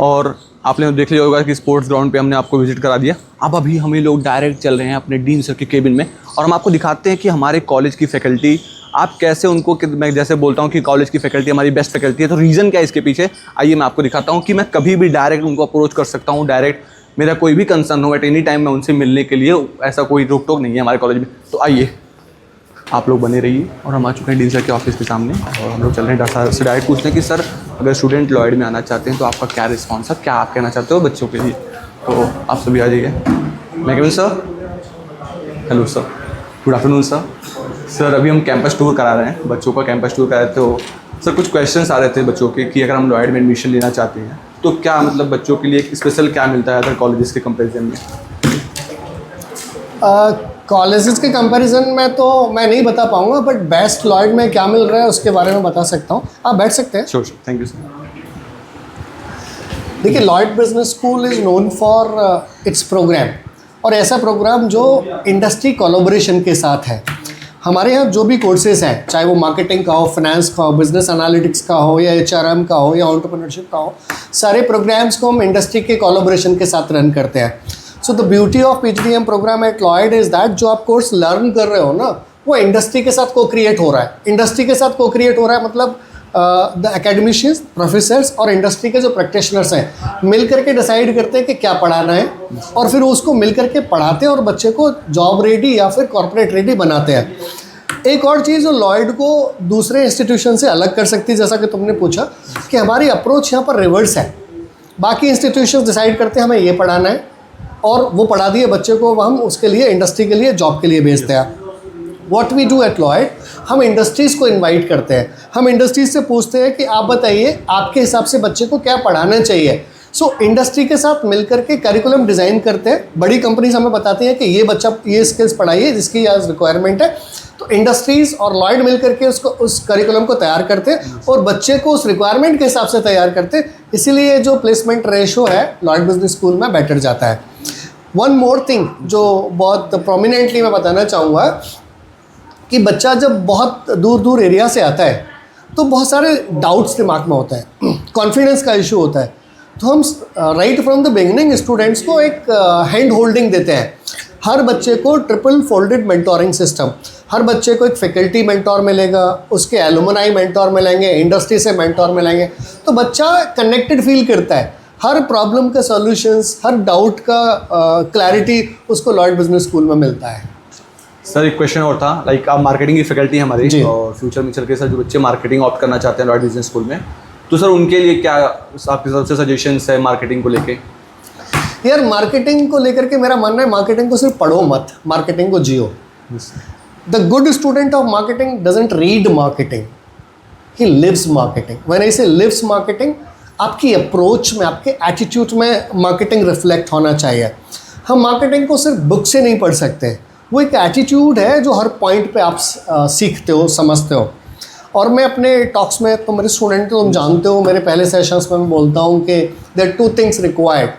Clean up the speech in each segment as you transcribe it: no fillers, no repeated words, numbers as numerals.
और आपने देख लिया होगा कि स्पोर्ट्स ग्राउंड पे हमने आपको विजिट करा दिया। अब अभी हम लोग डायरेक्ट चल रहे हैं अपने डीन सर के केबिन में और हम आपको दिखाते हैं कि हमारे कॉलेज की फैकल्टी, आप कैसे उनको, मैं जैसे बोलता हूँ कि कॉलेज की फैकल्टी हमारी बेस्ट फैकल्टी है, तो रीज़न क्या है इसके पीछे, आइए मैं आपको दिखाता हूँ कि मैं कभी भी डायरेक्ट उनको अप्रोच कर सकता हूँ। डायरेक्ट मेरा कोई भी कंसर्न हो एट एनी टाइम मैं उनसे मिलने के लिए, ऐसा कोई रोक टोक नहीं है हमारे कॉलेज में। तो आइए आप लोग बने रहिए। और हम आ चुके हैं डीन सर के ऑफिस के सामने और हम लोग चल रहे हैं डॉक्टर से डायरेक्ट पूछते हैं कि सर अगर स्टूडेंट लॉयड में आना चाहते हैं तो आपका क्या रिस्पॉन्स है, क्या आप कहना चाहते हो बच्चों के लिए। तो आप सभी आ जाइए। मैं Kevin sir, hello sir, good afternoon sir. Sir अभी हम कैंपस टूर करा रहे हैं, बच्चों का कैंपस टूर करा रहे थे। तो सर कुछ क्वेश्चंस आ रहे थे बच्चों के कि अगर हम लॉयड में एडमिशन लेना चाहते हैं तो क्या मतलब बच्चों के लिए एक स्पेशल क्या मिलता है अदर कॉलेजेस के कंपेरिजन में। कॉलेजेस के कंपैरिजन में तो मैं नहीं बता पाऊंगा, बट बेस्ट लॉयड में क्या मिल रहा है उसके बारे में बता सकता हूँ। आप बैठ सकते हैं। Sure, thank you sir. देखिए, Lloyd business school is known for its program, और ऐसा प्रोग्राम जो इंडस्ट्री कोलैबोरेशन के साथ है। हमारे यहाँ जो भी कोर्सेज हैं, चाहे वो मार्केटिंग का हो, फाइनेंस का हो, बिजनेस एनालिटिक्स का हो, या HRM का हो, या एंटरप्रेन्योरशिप का हो, सारे प्रोग्राम्स को हम इंडस्ट्री के कोलैबोरेशन के साथ रन करते हैं। So the beauty of PGDM program at Lloyd is that जो आप कोर्स लर्न कर रहे हो ना, वो इंडस्ट्री के साथ को क्रिएट हो रहा है। इंडस्ट्री के साथ को क्रिएट हो रहा है मतलब द एकेडमिशियंस, प्रोफेसर्स और इंडस्ट्री के जो प्रैक्टिशनर्स हैं मिल करके डिसाइड करते हैं कि क्या पढ़ाना है, और फिर उसको मिल करके पढ़ाते हैं और बच्चे को जॉब रेडी या फिर कॉर्पोरेट रेडी बनाते हैं। एक और चीज़ जो लॉयड को दूसरे इंस्टीट्यूशन से अलग कर सकती है, जैसा कि तुमने पूछा, कि हमारी अप्रोच यहाँ पर रिवर्स है। बाकी इंस्टीट्यूशन डिसाइड करते हैं हमें ये पढ़ाना है और वो पढ़ा दिए बच्चे को, हम उसके लिए इंडस्ट्री के लिए जॉब के लिए भेजते हैं। What we do at Lloyd, हम इंडस्ट्रीज़ को इनवाइट करते हैं। हम इंडस्ट्रीज से पूछते हैं कि आप बताइए आपके हिसाब से बच्चे को क्या पढ़ाना चाहिए। सो इंडस्ट्री के साथ मिलकर के करिकुलम डिज़ाइन करते हैं। बड़ी कंपनीज हमें बताती हैं कि ये बच्चा ये स्किल्स पढ़ाइए जिसकी आज रिक्वायरमेंट है, तो इंडस्ट्रीज़ और लॉयड मिल करके उसको, उस करिकुलम को तैयार करते हैं और बच्चे को उस रिक्वायरमेंट के हिसाब से तैयार करते हैं। इसीलिए जो प्लेसमेंट रेशो है लॉयड बिजनेस स्कूल में बेटर जाता है। वन मोर थिंग जो बहुत प्रोमिनेंटली मैं बताना चाहूँगा कि बच्चा जब बहुत दूर दूर एरिया से आता है तो बहुत सारे डाउट्स दिमाग में होते हैं, कॉन्फिडेंस का इशू होता है। तो हम right from the beginning students को एक हैंड होल्डिंग देते हैं। हर बच्चे को ट्रिपल फोल्डेड मेंटोरिंग सिस्टम, हर बच्चे को एक फैकल्टी मेंटोर मिलेगा, उसके एलुमनाई मेंटोर मिलेंगे, इंडस्ट्री से मेंटोर मिलेंगे, तो बच्चा कनेक्टेड फील करता है। हर प्रॉब्लम का सॉल्यूशंस, हर डाउट का क्लैरिटी उसको लॉयड बिजनेस स्कूल में मिलता है। सर एक क्वेश्चन और था, लाइक आप मार्केटिंग की फैकल्टी है हमारी, और फ्यूचर में चल के सर जो बच्चे मार्केटिंग ऑप्ट करना चाहते हैं लॉयड बिजनेस स्कूल में, तो सर उनके लिए क्या आपकी तरफ से सजेशंस है मार्केटिंग को लेके। यार मार्केटिंग को लेकर के मेरा मानना है, मार्केटिंग को सिर्फ पढ़ो मत, मार्केटिंग को जियो। The good student of marketing doesn't read marketing, he lives marketing. When I say lives marketing, आपकी अप्रोच में, आपके एटीट्यूड में मार्केटिंग रिफ्लेक्ट होना चाहिए। हम मार्केटिंग को सिर्फ बुक से नहीं पढ़ सकते, वो एक एटीट्यूड है जो हर पॉइंट पे आप सीखते हो, समझते हो। और मैं अपने टॉक्स में, तो मेरे स्टूडेंट को तुम जानते हो, मेरे पहले सेशंस में मैं बोलता हूँ कि देयर आर 2 थिंग्स रिक्वायर्ड।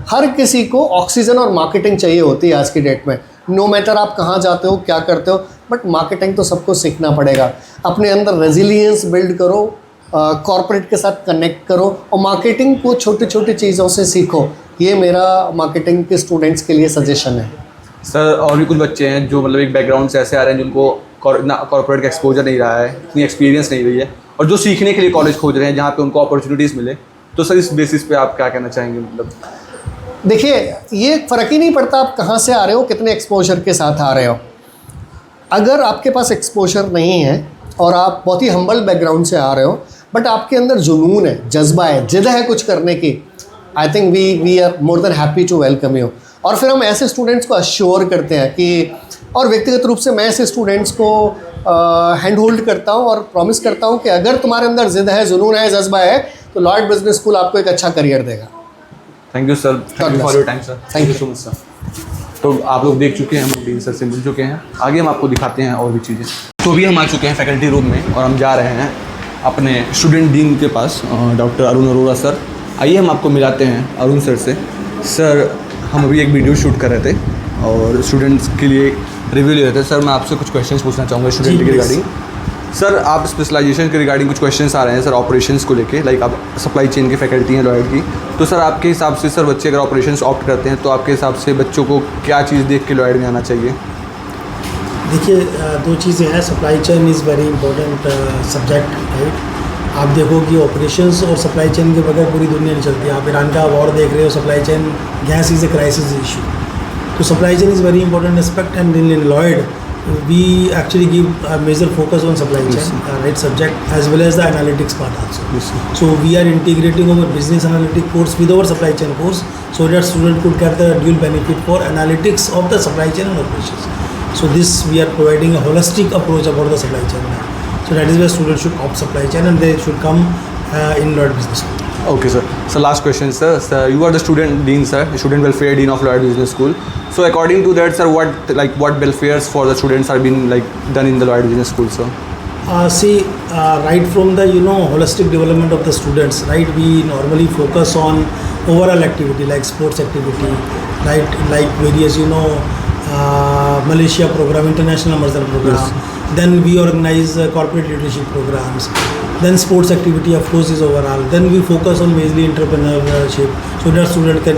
हर किसी को ऑक्सीजन और मार्केटिंग चाहिए होती है आज की डेट में। नो मैटर आप कहाँ जाते हो, क्या करते हो, बट मार्केटिंग तो सबको सीखना पड़ेगा। अपने अंदर रेजिलियंस बिल्ड करो, कॉर्पोरेट के साथ कनेक्ट करो, और मार्केटिंग को छोटी छोटी चीज़ों से सीखो। ये मेरा मार्केटिंग के स्टूडेंट्स के लिए सजेशन है। सर और भी कुछ बच्चे हैं जो मतलब एक बैकग्राउंड से ऐसे आ रहे हैं जिनको कॉर्पोरेट का एक्सपोजर नहीं रहा है, इतनी एक्सपीरियंस नहीं रही है, और जो सीखने के लिए कॉलेज खोज रहे हैं जहाँ पे उनको अपॉर्चुनिटीज़ मिले, तो सर इस बेसिस पे आप क्या कहना चाहेंगे। मतलब देखिए, ये फ़र्क ही नहीं पड़ता आप कहाँ से आ रहे हो, कितने एक्सपोजर के साथ आ रहे हो। अगर आपके पास एक्सपोजर नहीं है और आप बहुत ही हम्बल बैकग्राउंड से आ रहे हो, बट आपके अंदर जुनून है, जज्बा है, जिद है कुछ करने की, I think we are more than happy to welcome you. और फिर हम ऐसे स्टूडेंट्स को अश्योर करते हैं कि, और व्यक्तिगत रूप से मैं ऐसे स्टूडेंट्स को हैंड होल्ड करता हूँ और प्रॉमिस करता हूँ कि अगर तुम्हारे अंदर जिद है, जुनून है, जज्बा है, तो लॉयड बिजनेस स्कूल आपको एक अच्छा करियर देगा। Thank you sir, thank you for your time sir, thank you so much sir. तो आप लोग देख चुके हैं, हम डीन सर से मिल चुके हैं, आगे हम आपको दिखाते हैं और भी चीज़ें। तो अभी हम आ चुके हैं फैकल्टी रूम में और हम जा रहे हैं अपने स्टूडेंट डीन के पास, डॉक्टर अरुण अरोड़ा सर। आइए हम आपको मिलाते हैं अरुण सर से। सर हम अभी एक वीडियो शूट कर रहे थे और स्टूडेंट्स के लिए रिव्यू ले रहे थे। सर मैं आपसे कुछ क्वेश्चंस पूछना चाहूँगा स्टूडेंट के रिगार्डिंग। सर आप स्पेशलाइजेशन के रिगार्डिंग कुछ क्वेश्चंस आ रहे हैं सर ऑपरेशंस को लेके, लाइक आप सप्लाई चेन की फैकल्टी हैं लॉयड की, तो सर आपके हिसाब से सर बच्चे अगर ऑपरेशंस ऑप्ट करते हैं तो आपके हिसाब से बच्चों को क्या चीज़ देख के लॉयड में आना चाहिए? देखिए, दो चीज़ें हैं। Supply chain is very important subject, right. आप देखो कि ऑपरेशंस और सप्लाई चेन के बगैर पूरी दुनिया नहीं चलती। आप ईरान का वॉर देख रहे हो, supply chain, gas is a crisis issue. तो supply chain is very important aspect, and in Lloyd we actually give a major focus on supply chain, right subject, as well as the analytics part also. Yes, sir. So we are integrating our business analytic course with our supply chain course, so that student could get the dual benefit for analytics of the supply chain and operations. So this we are providing a holistic approach about the supply chain now. So that is where students should opt supply chain, and they should come in Lloyd Business School. Okay sir. So last question sir. Sir, you are the student dean sir, student welfare dean of Lloyd Business School. So according to that sir, what welfares for the students are being done in the Lloyd Business School sir? Right from the holistic development of the students, right, we normally focus on overall activity like sports activity, like various Malaysia program, international Amazon program. Yes. Then we organize corporate leadership programs. Then sports activity of course is overall. Then we focus on mainly entrepreneurship, so that student can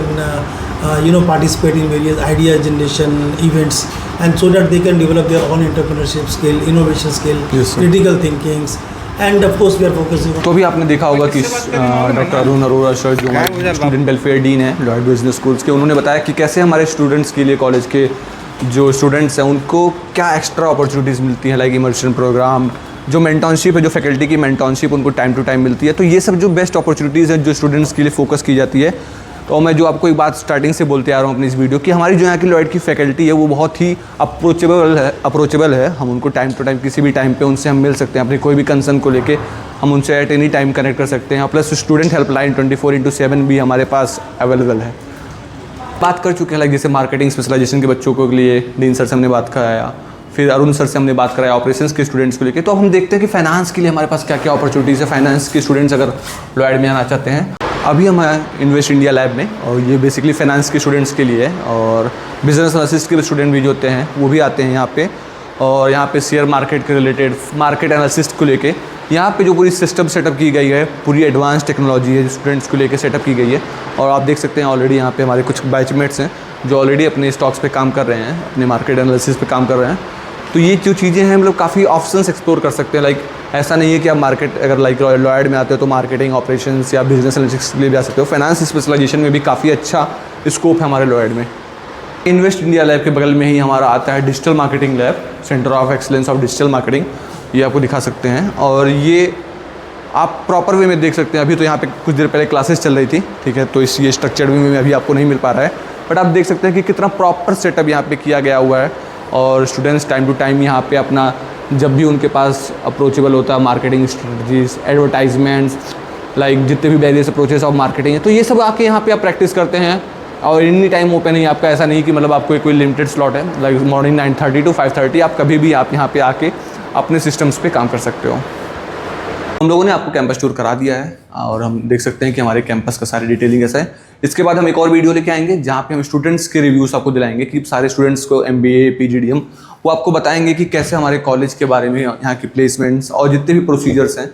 participate in various idea generation events, and so that they can develop their own entrepreneurship skill, innovation skill, Yes, sir. critical thinkings, and of course we are focusing on. तो अभी आपने देखा होगा कि doctor Arun Arora sir जो हमारे student welfare dean है Lloyd business schools के, उन्होंने बताया कि कैसे हमारे स्टूडेंट्स के लिए कॉलेज के जो स्टूडेंट्स हैं उनको क्या एक्स्ट्रा अपॉर्चुनिटीज़ मिलती हैं, लाइक इमर्शन प्रोग्राम, जो मेंटरशिप है, जो फैकल्टी की मेंटरशिप उनको टाइम टू टाइम मिलती है। तो ये सब जो बेस्ट अपॉर्चुनिटीज़ हैं जो स्टूडेंट्स के लिए फोकस की जाती है। तो मैं जो आपको एक बात स्टार्टिंग से बोलते आ रहा हूँ अपनी इस वीडियो की, हमारी जो यहाँ की लॉयड की फैकल्टी है वो बहुत ही अप्रोचेबल है। हम उनको टाइम टू टाइम किसी भी टाइम पे उनसे हम मिल सकते हैं, अपनी कोई भी कंसर्न को लेके हम उनसे एट एनी टाइम कनेक्ट कर सकते हैं। प्लस स्टूडेंट हेल्पलाइन 24/7 भी हमारे पास अवेलेबल है। बात कर चुके हैं लाइक जैसे मार्केटिंग स्पेशलाइजेशन के बच्चों के लिए डीन सर से हमने बात कराया, फिर अरुण सर से हमने बात कराया ऑपरेशंस के स्टूडेंट्स को लेके। तो अब हम देखते हैं कि फाइनेंस के लिए हमारे पास क्या क्या अपॉर्चुनिटीज़ है, फाइनेंस के स्टूडेंट्स अगर लॉयड में आना चाहते हैं। अभी हम हैं इन्वेस्ट इंडिया लैब में, और ये बेसिकली फाइनेंस के स्टूडेंट्स के लिए है, और बिजनेस एनालिसिस के स्टूडेंट भी जो होते हैं वो भी आते हैं यहाँ पे। और यहाँ पे शेयर मार्केट के रिलेटेड मार्केट एनालिसिस को लेके यहाँ पे जो पूरी सिस्टम सेटअप की गई है, पूरी एडवांस टेक्नोलॉजी है जो स्टूडेंट्स को लेके सेटअप की गई है। और आप देख सकते हैं ऑलरेडी यहाँ पे हमारे कुछ बैचमेट्स हैं जो ऑलरेडी अपने स्टॉक्स पे काम कर रहे हैं, अपने मार्केट एनालिसिस पे काम कर रहे हैं। तो ये जो चीज़ें हैं हम लोग काफ़ी ऑप्शंस एक्सप्लोर कर सकते हैं। लाइक ऐसा नहीं है कि आप मार्केट अगर लाइक लॉयड में आते हो तो मार्केटिंग ऑपरेशंस या बिजनेस एनालिटिक्स के लिए भी आ सकते हो। फाइनेंस स्पेशलाइजेशन में भी काफ़ी अच्छा स्कोप है हमारे लॉयड में। इन्वेस्ट इंडिया लैब के बगल में ही हमारा आता है digital marketing lab, centre of excellence of digital marketing. ये आपको दिखा सकते हैं, और ये आप प्रॉपर वे में देख सकते हैं। अभी तो यहाँ पे कुछ देर पहले क्लासेस चल रही थी, ठीक है, तो इस ये स्ट्रक्चर्ड वे में अभी आपको नहीं मिल पा रहा है, बट आप देख सकते हैं कि कितना प्रॉपर सेटअप यहाँ पे किया गया हुआ है। और स्टूडेंट्स टाइम टू टाइम यहाँ पे अपना जब भी उनके पास अप्रोचेबल होता है मार्केटिंग स्ट्रेटजीज, एडवर्टाइजमेंट्स, लाइक जितने भी वेरियस अप्रोचेस ऑफ मार्केटिंग है, तो ये सब आके यहाँ पे आप प्रैक्टिस करते हैं। और एनी टाइम ओपन है आपका, ऐसा नहीं कि मतलब आपको कोई लिमिटेड स्लॉट है, लाइक मॉर्निंग 9:30 to 5:30 आप कभी भी आप यहाँ पे आके अपने सिस्टम्स पे काम कर सकते हो। हम लोगों ने आपको कैंपस टूर करा दिया है, और हम देख सकते हैं कि हमारे कैंपस का सारी डिटेलिंग ऐसा है। इसके बाद हम एक और वीडियो लेके आएंगे जहाँ पे हम स्टूडेंट्स के रिव्यूज़ आपको दिलाएंगे कि सारे स्टूडेंट्स को MBA PGDM वो आपको बताएंगे कि कैसे हमारे कॉलेज के बारे में, यहाँ की प्लेसमेंट्स और जितने भी प्रोसीजर्स हैं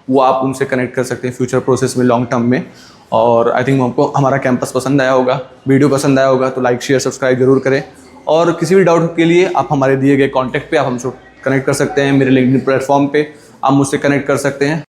वो आप उनसे कनेक्ट कर सकते हैं फ्यूचर प्रोसेस में, लॉन्ग टर्म में। और आई थिंक हमको हमारा कैंपस पसंद आया होगा, वीडियो पसंद आया होगा तो लाइक शेयर सब्सक्राइब जरूर करें। और किसी भी डाउट के लिए आप हमारे दिए गए कॉन्टैक्ट पे आप हमसे कनेक्ट कर सकते हैं। मेरे लिंक्डइन प्लेटफॉर्म पे आप मुझसे कनेक्ट कर सकते हैं।